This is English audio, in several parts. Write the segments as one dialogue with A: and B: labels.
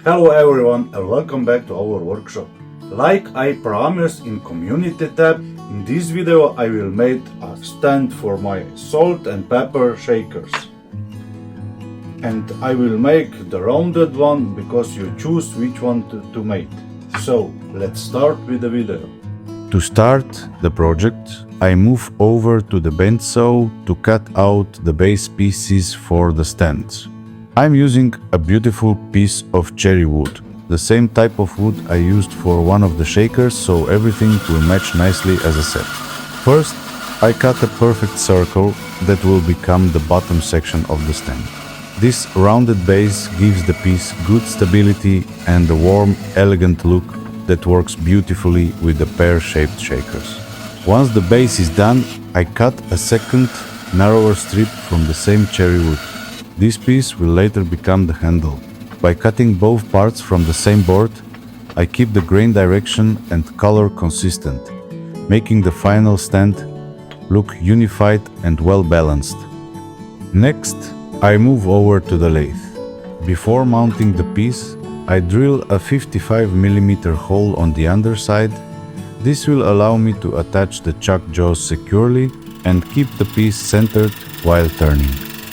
A: Hello everyone and welcome back to our workshop. Like I promised in community tab, in this video I will make a stand for my salt and pepper shakers. And I will make the rounded one because you choose which one to make. So let's start with the video.
B: To start the project, I move over to the bandsaw to cut out the base pieces for the stands. I'm using a beautiful piece of cherry wood, the same type of wood I used for one of the shakers, so everything will match nicely as a set. First, I cut a perfect circle that will become the bottom section of the stand. This rounded base gives the piece good stability and a warm, elegant look that works beautifully with the pear-shaped shakers. Once the base is done, I cut a second, narrower strip from the same cherry wood. This piece will later become the handle. By cutting both parts from the same board, I keep the grain direction and color consistent, making the final stand look unified and well balanced. Next, I move over to the lathe. Before mounting the piece, I drill a 55 mm hole on the underside. This will allow me to attach the chuck jaws securely and keep the piece centered while turning.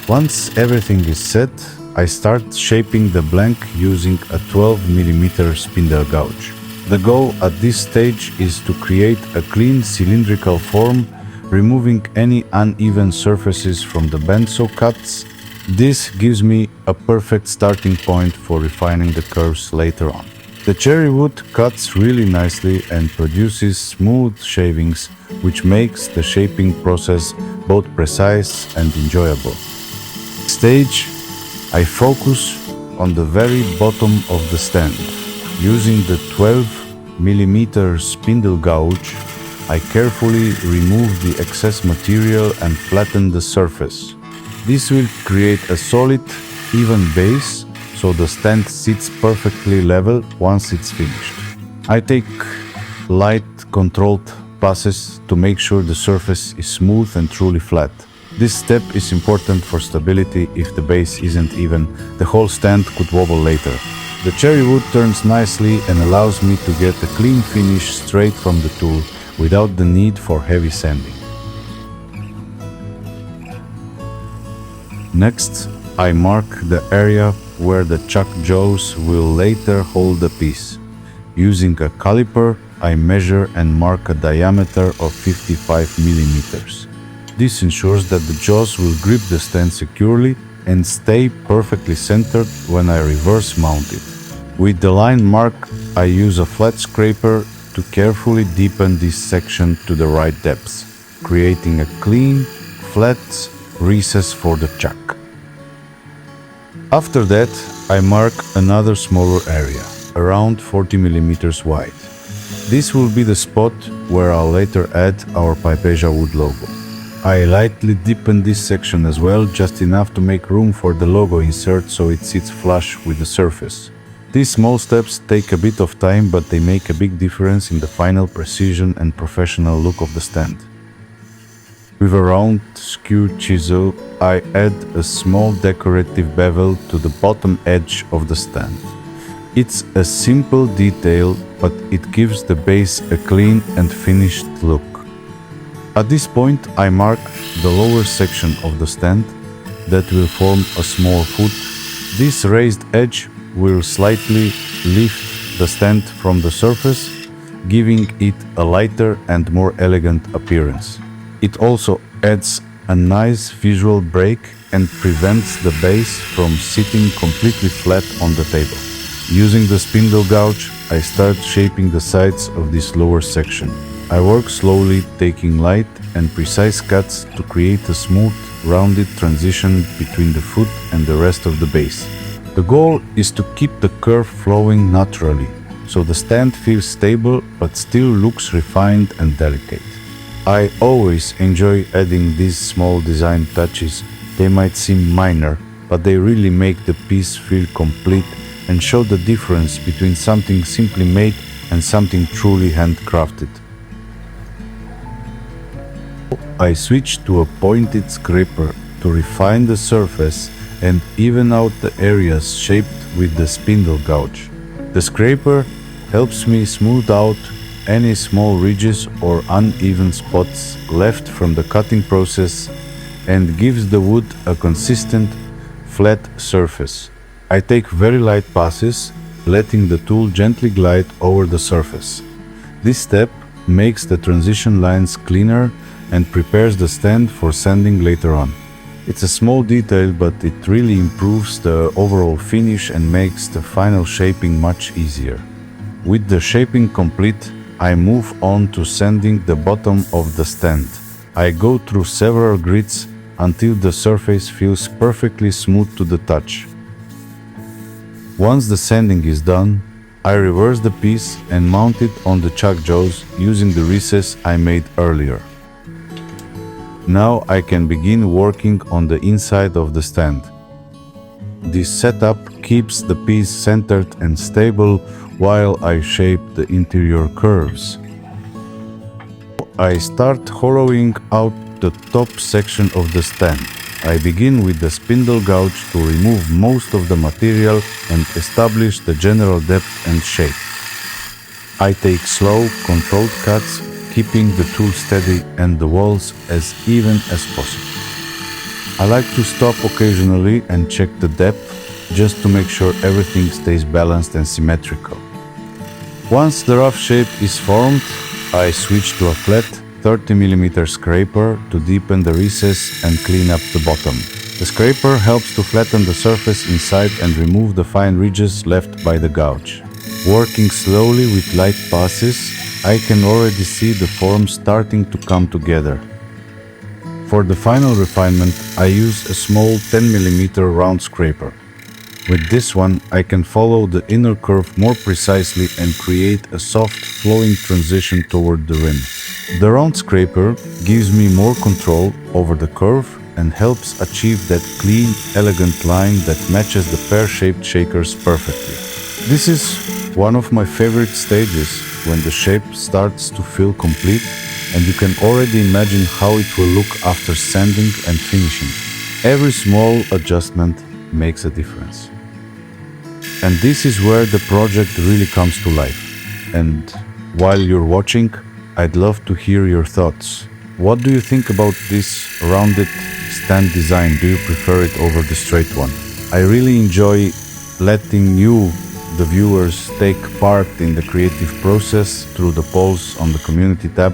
B: Once everything is set, I start shaping the blank using a 12 mm spindle gouge. The goal at this stage is to create a clean cylindrical form, removing any uneven surfaces from the bandsaw cuts. This gives me a perfect starting point for refining the curves later on. The cherry wood cuts really nicely and produces smooth shavings, which makes the shaping process both precise and enjoyable. Stage, I focus on the very bottom of the stand. Using the 12 mm spindle gouge, I carefully remove the excess material and flatten the surface. This will create a solid, even base, so the stand sits perfectly level once it's finished. I take light, controlled passes to make sure the surface is smooth and truly flat. This step is important for stability. If the base isn't even, the whole stand could wobble later. The cherry wood turns nicely and allows me to get a clean finish straight from the tool without the need for heavy sanding. Next, I mark the area where the chuck jaws will later hold the piece. Using a caliper, I measure and mark a diameter of 55 mm. This ensures that the jaws will grip the stand securely and stay perfectly centered when I reverse mount it. With the line mark, I use a flat scraper to carefully deepen this section to the right depth, creating a clean, flat recess for the chuck. After that, I mark another smaller area, around 40 mm wide. This will be the spot where I'll later add our PipejaWood logo. I lightly deepen this section as well, just enough to make room for the logo insert so it sits flush with the surface. These small steps take a bit of time, but they make a big difference in the final precision and professional look of the stand. With a round skew chisel, I add a small decorative bevel to the bottom edge of the stand. It's a simple detail, but it gives the base a clean and finished look. At this point, I mark the lower section of the stand that will form a small foot. This raised edge will slightly lift the stand from the surface, giving it a lighter and more elegant appearance. It also adds a nice visual break and prevents the base from sitting completely flat on the table. Using the spindle gouge, I start shaping the sides of this lower section. I work slowly, taking light and precise cuts to create a smooth, rounded transition between the foot and the rest of the base. The goal is to keep the curve flowing naturally, so the stand feels stable but still looks refined and delicate. I always enjoy adding these small design touches. They might seem minor, but they really make the piece feel complete and show the difference between something simply made and something truly handcrafted. I switch to a pointed scraper to refine the surface and even out the areas shaped with the spindle gouge. The scraper helps me smooth out any small ridges or uneven spots left from the cutting process and gives the wood a consistent, flat surface. I take very light passes, letting the tool gently glide over the surface. This step makes the transition lines cleaner and prepares the stand for sanding later on. It's a small detail, but it really improves the overall finish and makes the final shaping much easier. With the shaping complete, I move on to sanding the bottom of the stand. I go through several grits until the surface feels perfectly smooth to the touch. Once the sanding is done, I reverse the piece and mount it on the chuck jaws using the recess I made earlier. Now I can begin working on the inside of the stand. This setup keeps the piece centered and stable while I shape the interior curves. I start hollowing out the top section of the stand. I begin with the spindle gouge to remove most of the material and establish the general depth and shape. I take slow, controlled cuts, keeping the tool steady and the walls as even as possible. I like to stop occasionally and check the depth just to make sure everything stays balanced and symmetrical. Once the rough shape is formed, I switch to a flat 30mm scraper to deepen the recess and clean up the bottom. The scraper helps to flatten the surface inside and remove the fine ridges left by the gouge. Working slowly with light passes, I can already see the form starting to come together. For the final refinement, I use a small 10mm round scraper. With this one, I can follow the inner curve more precisely and create a soft, flowing transition toward the rim. The round scraper gives me more control over the curve and helps achieve that clean, elegant line that matches the pear-shaped shakers perfectly. This is one of my favorite stages, when the shape starts to feel complete and you can already imagine how it will look after sanding and finishing. Every small adjustment makes a difference. And this is where the project really comes to life. And while you're watching, I'd love to hear your thoughts. What do you think about this rounded stand design? Do you prefer it over the straight one? I really enjoy letting you, the viewers, take part in the creative process through the polls on the community tab,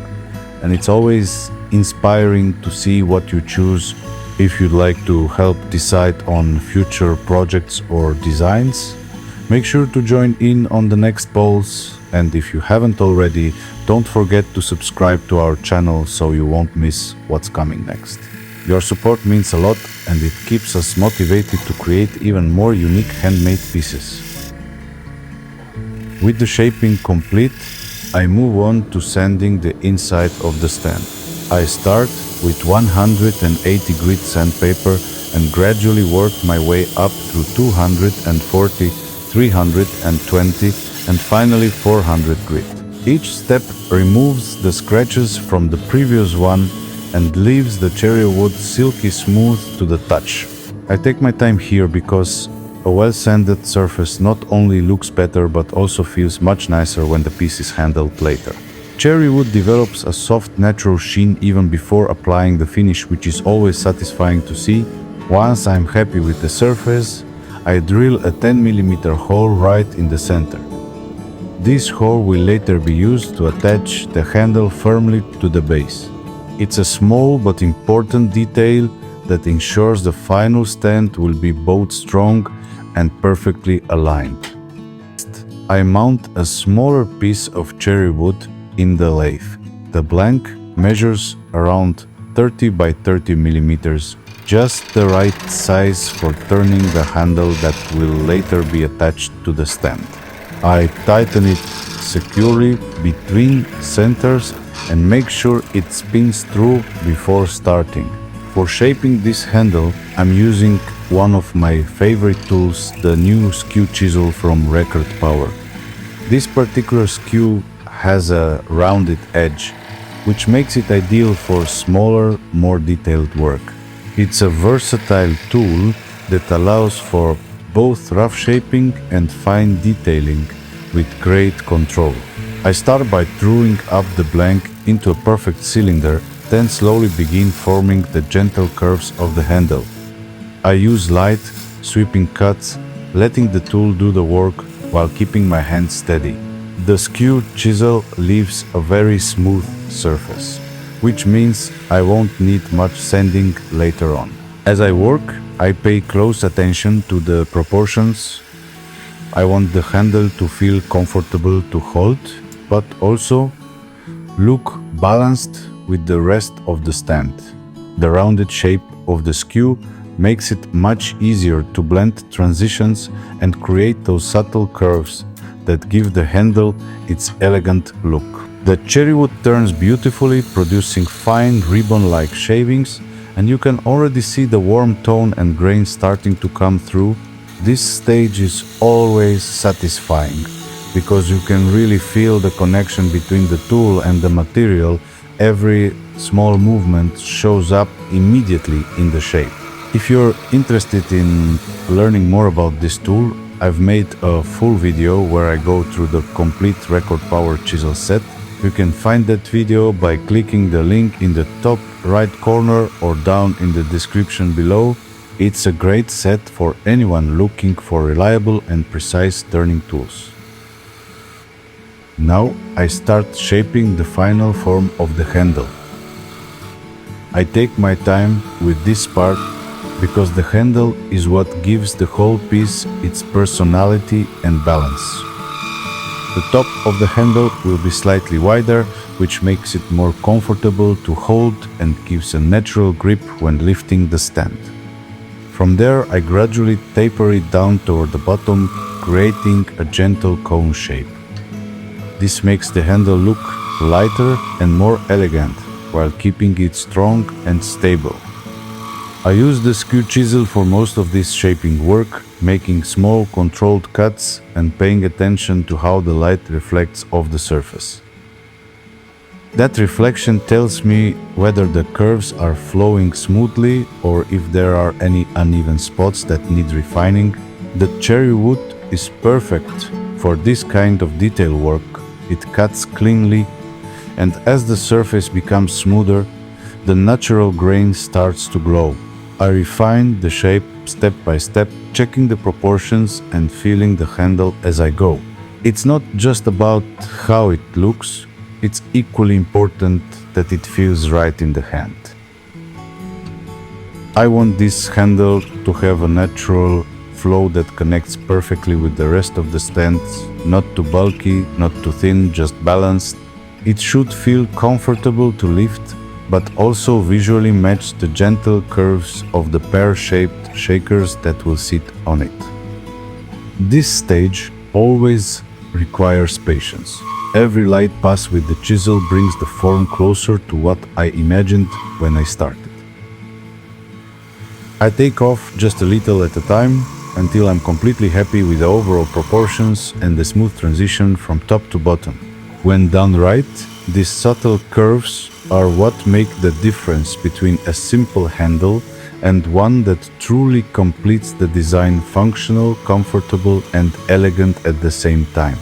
B: and it's always inspiring to see what you choose. If you'd like to help decide on future projects or designs, make sure to join in on the next polls, and if you haven't already, don't forget to subscribe to our channel so you won't miss what's coming next. Your support means a lot and it keeps us motivated to create even more unique handmade pieces. With the shaping complete, I move on to sanding the inside of the stand. I start with 180 grit sandpaper and gradually work my way up through 240, 320 and finally 400 grit. Each step removes the scratches from the previous one and leaves the cherry wood silky smooth to the touch. I take my time here because a well-sanded surface not only looks better but also feels much nicer when the piece is handled later. Cherry wood develops a soft natural sheen even before applying the finish, which is always satisfying to see. Once I'm happy with the surface, I drill a 10mm hole right in the center. This hole will later be used to attach the handle firmly to the base. It's a small but important detail that ensures the final stand will be both strong and perfectly aligned. Next, I mount a smaller piece of cherry wood in the lathe. The blank measures around 30 by 30 millimeters, just the right size for turning the handle that will later be attached to the stand. I tighten it securely between centers and make sure it spins through before starting. For shaping this handle, I'm using one of my favorite tools, the new skew chisel from Record Power. This particular skew has a rounded edge, which makes it ideal for smaller, more detailed work. It's a versatile tool that allows for both rough shaping and fine detailing with great control. I start by drawing up the blank into a perfect cylinder, then slowly begin forming the gentle curves of the handle. I use light, sweeping cuts, letting the tool do the work while keeping my hand steady. The skew chisel leaves a very smooth surface, which means I won't need much sanding later on. As I work, I pay close attention to the proportions. I want the handle to feel comfortable to hold, but also look balanced with the rest of the stand. The rounded shape of the skew makes it much easier to blend transitions and create those subtle curves that give the handle its elegant look. The cherry wood turns beautifully, producing fine ribbon-like shavings, and you can already see the warm tone and grain starting to come through. This stage is always satisfying because you can really feel the connection between the tool and the material. Every small movement shows up immediately in the shape. If you're interested in learning more about this tool, I've made a full video where I go through the complete record power chisel set. You can find that video by clicking the link in the top right corner or down in the description below. It's a great set for anyone looking for reliable and precise turning tools. Now I start shaping the final form of the handle. I take my time with this part because the handle is what gives the whole piece its personality and balance. The top of the handle will be slightly wider, which makes it more comfortable to hold and gives a natural grip when lifting the stand. From there, I gradually taper it down toward the bottom, creating a gentle cone shape. This makes the handle look lighter and more elegant, while keeping it strong and stable. I use the skew chisel for most of this shaping work, making small controlled cuts and paying attention to how the light reflects off the surface. That reflection tells me whether the curves are flowing smoothly or if there are any uneven spots that need refining. The cherry wood is perfect for this kind of detail work. It cuts cleanly, and as the surface becomes smoother, the natural grain starts to glow. I refine the shape step by step, checking the proportions and feeling the handle as I go. It's not just about how it looks, it's equally important that it feels right in the hand. I want this handle to have a natural flow that connects perfectly with the rest of the stands, not too bulky, not too thin, just balanced. It should feel comfortable to lift, but also visually match the gentle curves of the pear-shaped shakers that will sit on it. This stage always requires patience. Every light pass with the chisel brings the form closer to what I imagined when I started. I take off just a little at a time until I'm completely happy with the overall proportions and the smooth transition from top to bottom. When done right, these subtle curves are what make the difference between a simple handle and one that truly completes the design, functional, comfortable, and elegant at the same time.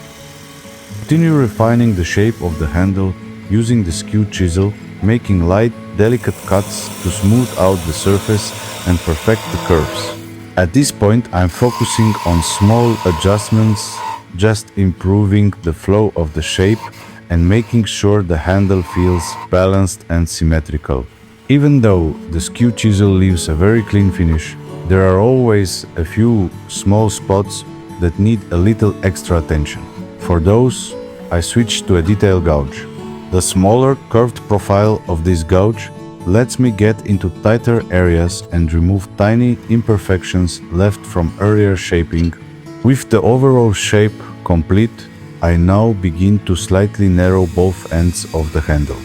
B: Continue refining the shape of the handle using the skew chisel, making light, delicate cuts to smooth out the surface and perfect the curves. At this point, I'm focusing on small adjustments, just improving the flow of the shape and making sure the handle feels balanced and symmetrical. Even though the skew chisel leaves a very clean finish, there are always a few small spots that need a little extra attention. For those, I switch to a detail gouge. The smaller curved profile of this gouge lets me get into tighter areas and remove tiny imperfections left from earlier shaping. With the overall shape complete, I now begin to slightly narrow both ends of the handle.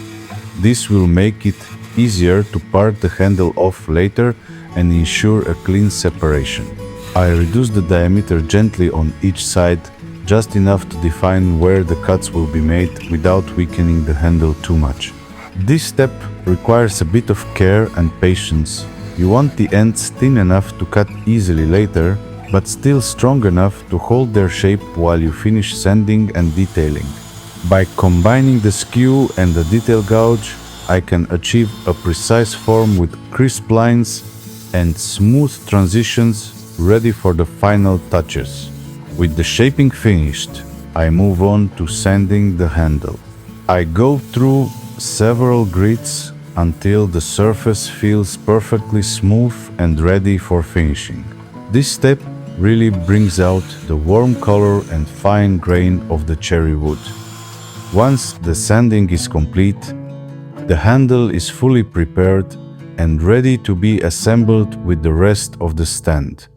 B: This will make it easier to part the handle off later and ensure a clean separation. I reduce the diameter gently on each side, just enough to define where the cuts will be made without weakening the handle too much. This step requires a bit of care and patience, You want the ends thin enough to cut easily later, but still strong enough to hold their shape while you finish sanding and detailing. By combining the skew and the detail gouge, I can achieve a precise form with crisp lines and smooth transitions ready for the final touches. With the shaping finished, I move on to sanding the handle. I go through several grits until the surface feels perfectly smooth and ready for finishing. This step really brings out the warm color and fine grain of the cherry wood. Once the sanding is complete, the handle is fully prepared and ready to be assembled with the rest of the stand.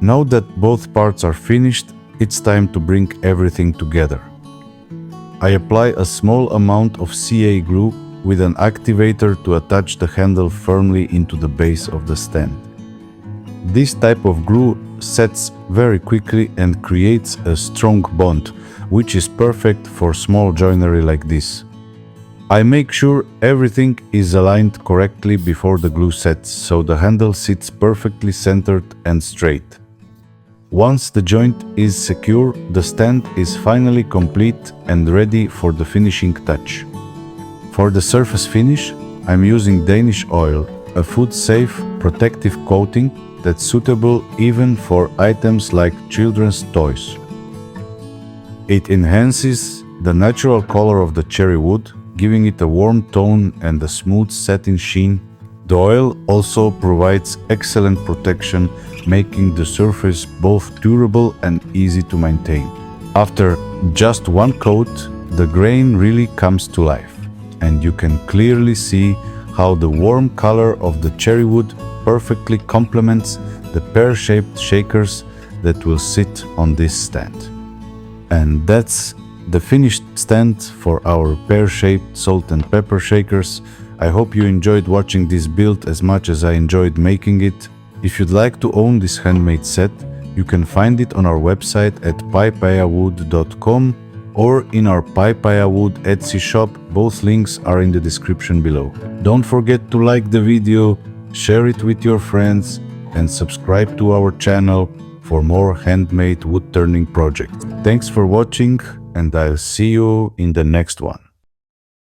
B: Now that both parts are finished, it's time to bring everything together. I apply a small amount of CA glue with an activator to attach the handle firmly into the base of the stand. This type of glue sets very quickly and creates a strong bond, which is perfect for small joinery like this. I make sure everything is aligned correctly before the glue sets, so the handle sits perfectly centered and straight. Once the joint is secure, the stand is finally complete and ready for the finishing touch. For the surface finish, I'm using Danish oil, a food-safe protective coating that's suitable even for items like children's toys. It enhances the natural color of the cherry wood, giving it a warm tone and a smooth satin sheen. The oil also provides excellent protection, making the surface both durable and easy to maintain. After just one coat, the grain really comes to life, and you can clearly see how the warm color of the cherry wood perfectly complements the pear-shaped shakers that will sit on this stand. And that's the finished stand for our pear-shaped salt and pepper shakers. I hope you enjoyed watching this build as much as I enjoyed making it. If you'd like to own this handmade set, you can find it on our website at PipejaWood.com or in our Pipejawood Etsy shop. Both links are in the description below. Don't forget to like the video, share it with your friends, and subscribe to our channel for more handmade wood turning projects. Thanks for watching, and I'll see you in the next one.